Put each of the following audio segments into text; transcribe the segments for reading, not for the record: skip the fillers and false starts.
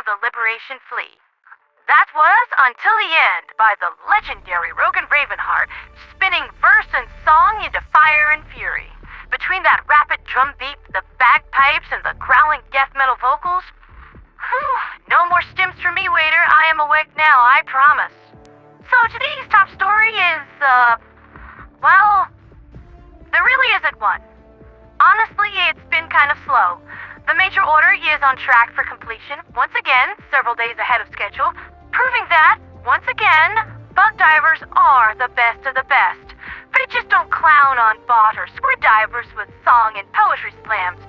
the Liberation Fleet. That was Until the End by the legendary Rogan Ravenheart, spinning verse and song into fire and fury. Between that rapid drum beat, the bagpipes, and the growling death metal vocals, whew, no more stims for me, waiter. I am awake now, I promise. So today's top story is, well, there really isn't one. Honestly, it's been kind of slow. The major order is on track for completion, once again, several days ahead of schedule, proving that, once again, bug divers are the best of the best. But it just don't clown on bot or squid divers with song and poetry slams.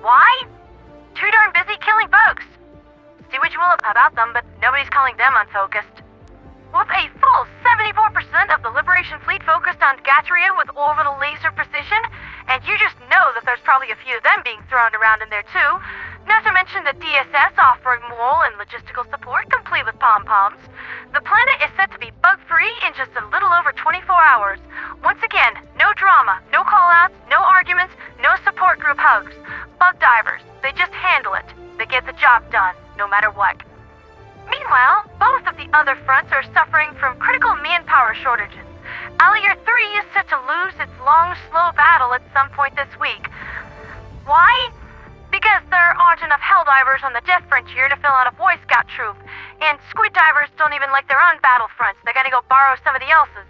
Why? Too darn busy killing bugs. See what you will about them, but nobody's calling them unfocused. With a full 74% of the Liberation Fleet focused on Gatria with orbital laser precision, and you just know that there's probably a few of them being thrown around in there too, not to mention the DSS offering moral and logistical support complete with pom-poms. The planet is set to be bug-free in just a little over 24 hours. Once again, no drama, no call-outs, no arguments, no support group hugs. Bug divers, they just handle it. They get the job done, no matter what. Meanwhile, both of the other fronts are suffering from critical manpower shortages. Alairt 3 is set to lose its long, slow battle at some point this week. Why? Because there aren't enough Helldivers on the Death Frontier to fill out a Boy Scout troop, and Squid Divers don't even like their own battlefronts. They gotta go borrow somebody else's.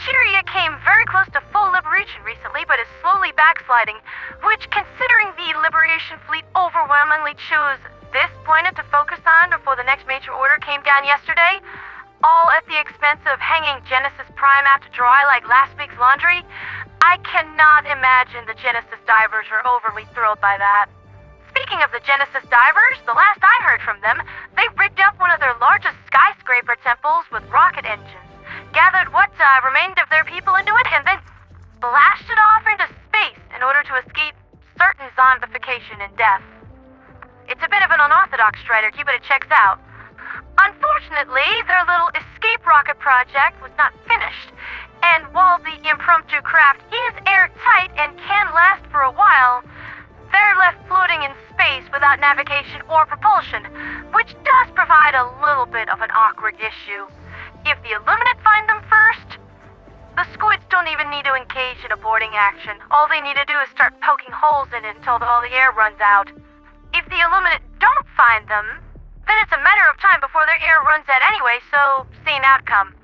Curia came very close to full liberation recently, but is slowly backsliding, which, considering the Liberation Fleet overwhelmingly chose this planet to focus on before the next major order came down yesterday, all at the expense of hanging Genesis Prime out to dry like last week's laundry, I cannot imagine the Genesis divers are overly thrilled by that. Speaking of the Genesis divers, the last I heard from them, they rigged up one of their largest skyscraper temples with rocket engines, gathered what remained of their people into it, and then blasted off into space in order to escape certain zombification and death. It's a bit of an unorthodox strategy, but it checks out. Unfortunately, their little escape rocket project was not finished, and while the impromptu craft is airtight and can last for a while, they're left floating in space without navigation or propulsion, which does provide a little bit of an awkward issue. If the Illuminate find them first, the Squids don't even need to engage in a boarding action. All they need to do is start poking holes in it until all the air runs out. If the Illuminate don't find them, then it's a matter of time before their air runs out anyway, so same outcome.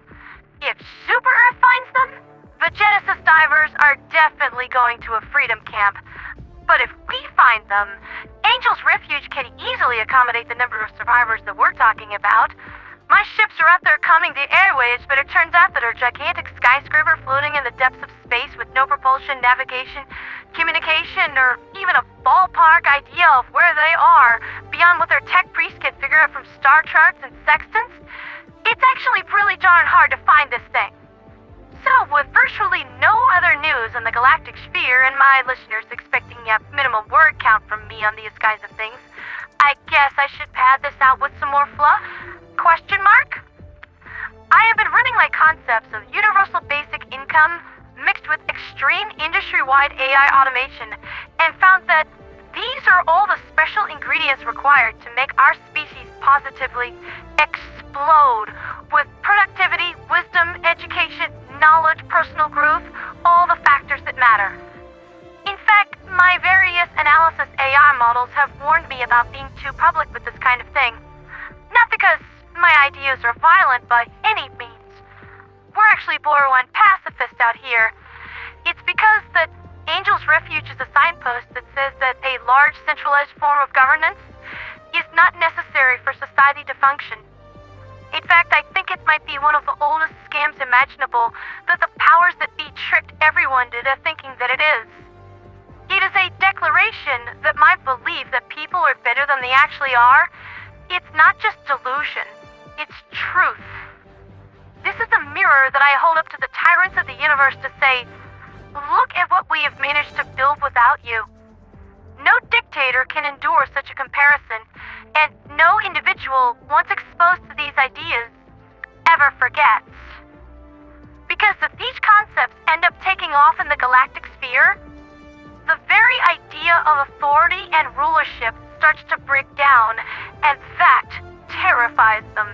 If Super Earth finds them, the Genesis divers are definitely going to a freedom camp. But if we find them, Angel's Refuge can easily accommodate the number of survivors that we're talking about. My ships are out there combing the airwaves, but it turns out that our gigantic skyscraper floating in the depths of space with no propulsion, navigation, communication, or even a ballpark idea of where they are, beyond what their tech priests can figure out from star charts and sextants, it's actually really darn hard to find this thing. So, with virtually no other news on the galactic sphere and my listeners expecting a minimum word count from me on these kinds of things, I guess I should pad this out with some more fluff? Question mark? I have been running my concepts of universal basic income mixed with extreme industry-wide AI automation and found that these are all the special ingredients required to make our species positively explode with productivity, wisdom, education, knowledge, personal growth, all the factors that matter. In fact, my various analysis AI models have warned me about being too public with this kind of thing. Not because my ideas are violent by any means. We're actually borderline pacifist out here. It's because that Angel's Refuge is a signpost that says that a large centralized form of governance is not necessary for society to function. In fact, I think it might be one of the oldest scams imaginable that the powers that be tricked everyone into thinking that it is. It is a declaration that my belief that people are better than they actually are, it's not just delusion, it's truth. This is a mirror that I hold up to the tyrants of the universe to say, look at what we have managed to build without you. No dictator can endure such a comparison, and no individual, once exposed to these ideas, ever forgets. Because if these concepts end up taking off in the galactic sphere, the very idea of authority and rulership starts to break down, and that terrifies them.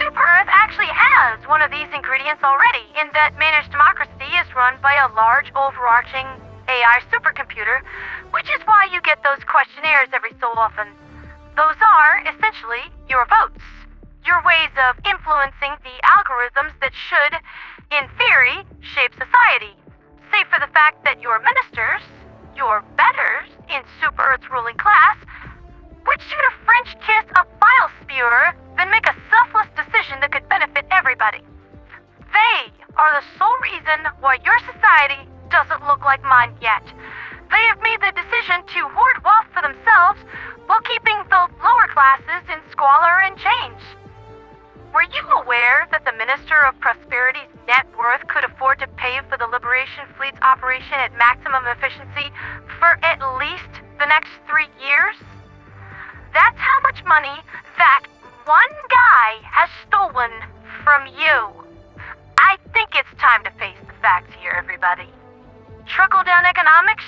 Super Earth actually has one of these ingredients already, in that managed democracy is run by a large, overarching AI supercomputer, which is why you get those questionnaires every so often. Those are, essentially, your votes. Your ways of influencing the algorithms that should, in theory, shape society. Save for the fact that your ministers, your betters in Super Earth's ruling class, would shoot a French kiss a file spewer, then make a selfless decision that could benefit everybody. They are the sole reason why your society doesn't look like mine yet. They have made the decision to hoard wealth for themselves while keeping the lower classes in squalor and change. Were you aware that the Minister of Prosperity's net worth could afford to pay for the Liberation Fleet's operation at maximum efficiency for at least the next 3 years? That's how much money that one guy has stolen from you. I think it's time to face the facts here, everybody. Trickle-down economics?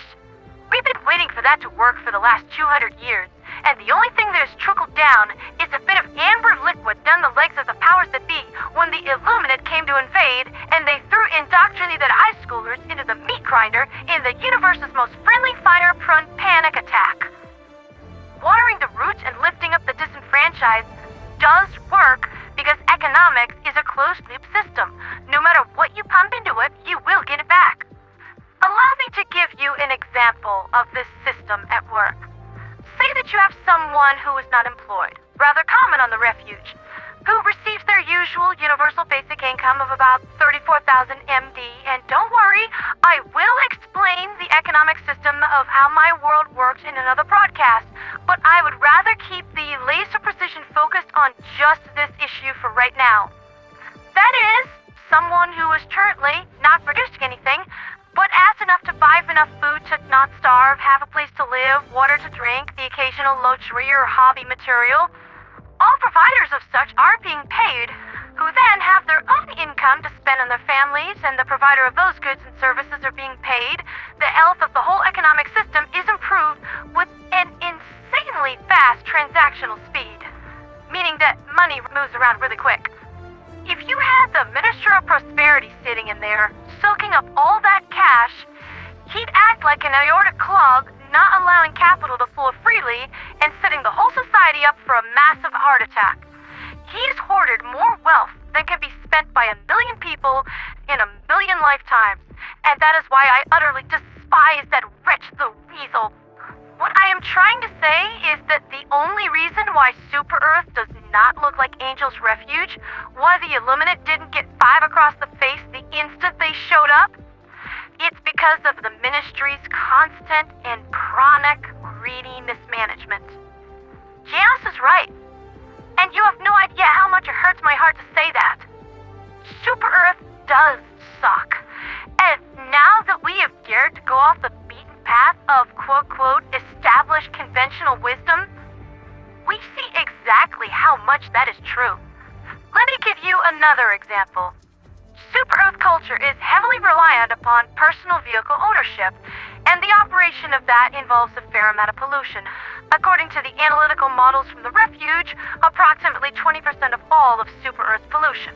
We've been waiting for that to work for the last 200 years, and the only thing that has trickled down is a bit of amber liquid down the legs of the powers that be when the Illuminate came to invade, and they threw indoctrinated high schoolers into the meat grinder in the universe's most friendly fire-prone panic attack. Watering the roots and lifting up the disenfranchised does work because economics is a closed-loop system. No matter what you pump into it, you will get it back. Allow me to give you an example of this system at work. Say that you have someone who is not employed, rather common on the refuge, who receives their usual universal basic income of about 34,000 MD, and don't worry, I will explain the economic system of how my world works in another broadcast, but I would rather keep the laser precision focused on just this issue for right now. That is, someone who is currently not producing anything, but has enough to buy enough food to not starve, have a place to live, water to drink, the occasional luxury or hobby material. All providers of such are being paid, who then have their own income to spend on their families, and the provider of those goods and services are being paid. The health of the whole economic system is improved with an insanely fast transactional speed, meaning that money moves around really quick. If you had the Minister of Prosperity sitting in there, soaking up all that cash, he'd act like an aortic clog, not allowing capital to flow freely, and setting the whole society up for a massive heart attack. He's hoarded more wealth than can be spent by 1 million people in 1 million lifetimes, and that is why I utterly despise that wretch the weasel. What I am trying to say is that the only reason why Super Earth does not look like Angel's Refuge, why the Illuminate didn't get 5 across the face the instant they showed up, it's because of the Ministry's constant and chronic greedy mismanagement. Janus is right, and you have no idea how much it hurts my heart to say that. Super Earth does suck, and now that we have dared to go off the beaten path of quote-quote established conventional wisdom, we see exactly how much that is true. Let me give you another example. Super Earth culture is heavily reliant upon personal vehicle ownership, and the operation of that involves a fair amount of pollution. According to the analytical models from the refuge, approximately 20% of all of Super Earth's pollution.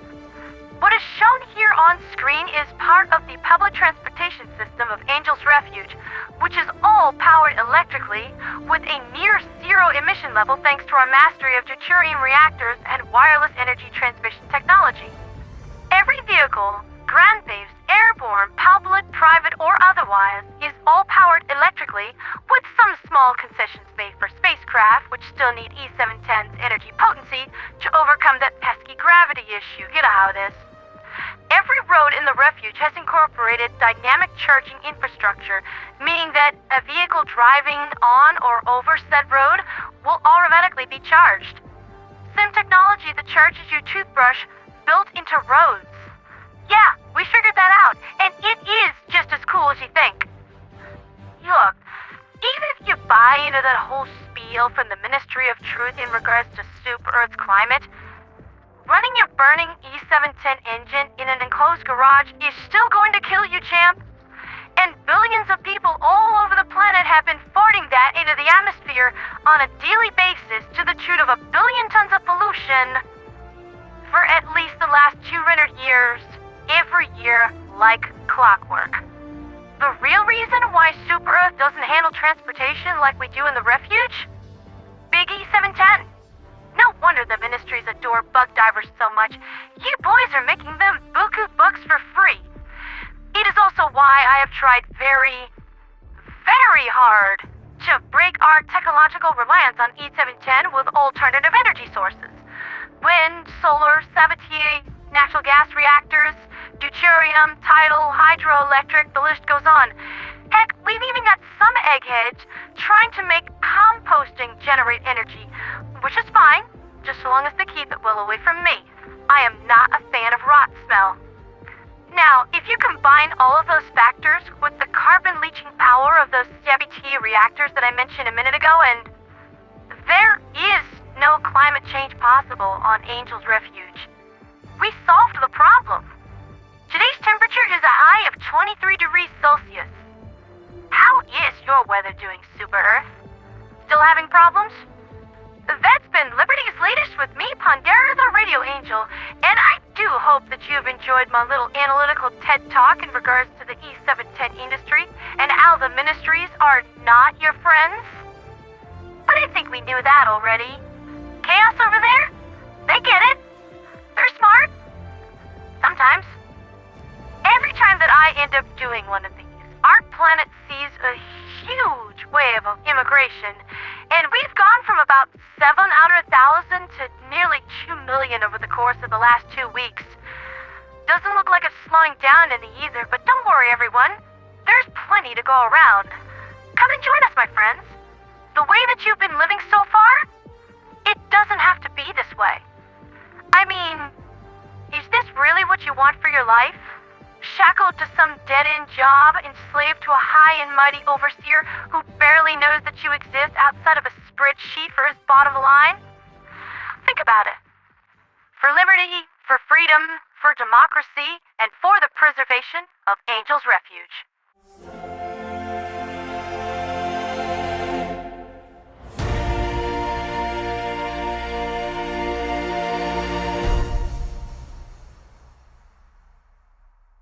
What is shown here on screen is part of the public transportation system of Angel's Refuge, which is all powered electrically with a near zero emission level thanks to our mastery of deuterium reactors and wireless energy transmission technology. Every vehicle, ground-based, airborne, public, private, or otherwise, is all powered electrically, with some small concessions made for spacecraft, which still need E710's energy potency to overcome that pesky gravity issue. You know how it is. Every road in the refuge has incorporated dynamic charging infrastructure, meaning that a vehicle driving on or over said road will automatically be charged. Same technology that charges your toothbrush built into roads. Yeah, we figured that out, and it is just as cool as you think. Look, even if you buy into that whole spiel from the Ministry of Truth in regards to Super Earth's climate, running your burning E710 engine in an enclosed garage is still going to kill you, champ. And billions of people all over the planet have been farting that into the atmosphere on a daily basis to the tune of 1 billion tons of pollution for at least the last 200 years, every year, like clockwork. The real reason why Super Earth doesn't handle transportation like we do in the refuge? Big E710. No wonder the ministries adore bug divers so much. You boys are making them buku bucks for free. It is also why I have tried very, very hard to break our technological reliance on E710 with alternative energy sources. Wind, solar, Sabatier, natural gas reactors, deuterium, tidal, hydroelectric, the list goes on. Heck, we've even got some eggheads trying to make composting generate energy, which is fine, just so long as they keep it well away from me. I am not a fan of rot smell. Now, if you combine all of those factors with the carbon-leaching power of those Sabatier reactors that I mentioned a minute ago, and there is no climate change possible on Angel's Refuge. We solved the problem. Today's temperature is a high of 23 degrees Celsius. How is your weather doing, Super Earth? Still having problems? That's been Liberty's latest with me, Pandera the Radio Angel, and I do hope that you've enjoyed my little analytical TED Talk in regards to the E710 industry and how the ministries are not your friends. But I think we knew that already. Chaos over there? They get it. They're smart. Sometimes. Every time that I end up doing one of these, our planet sees a huge wave of immigration, and we've gone from about 7 out of 1,000 to nearly 2 million over the course of the last 2 weeks. Doesn't look like it's slowing down any either, but don't worry everyone. There's plenty to go around. Come and join us, my friends. The way that you've been living so far, it doesn't have to be this way. I mean, is this really what you want for your life? Shackled to some dead-end job, enslaved to a high and mighty overseer who barely knows that you exist outside of a spreadsheet for his bottom line? Think about it. For liberty, for freedom, for democracy, and for the preservation of Angel's Refuge.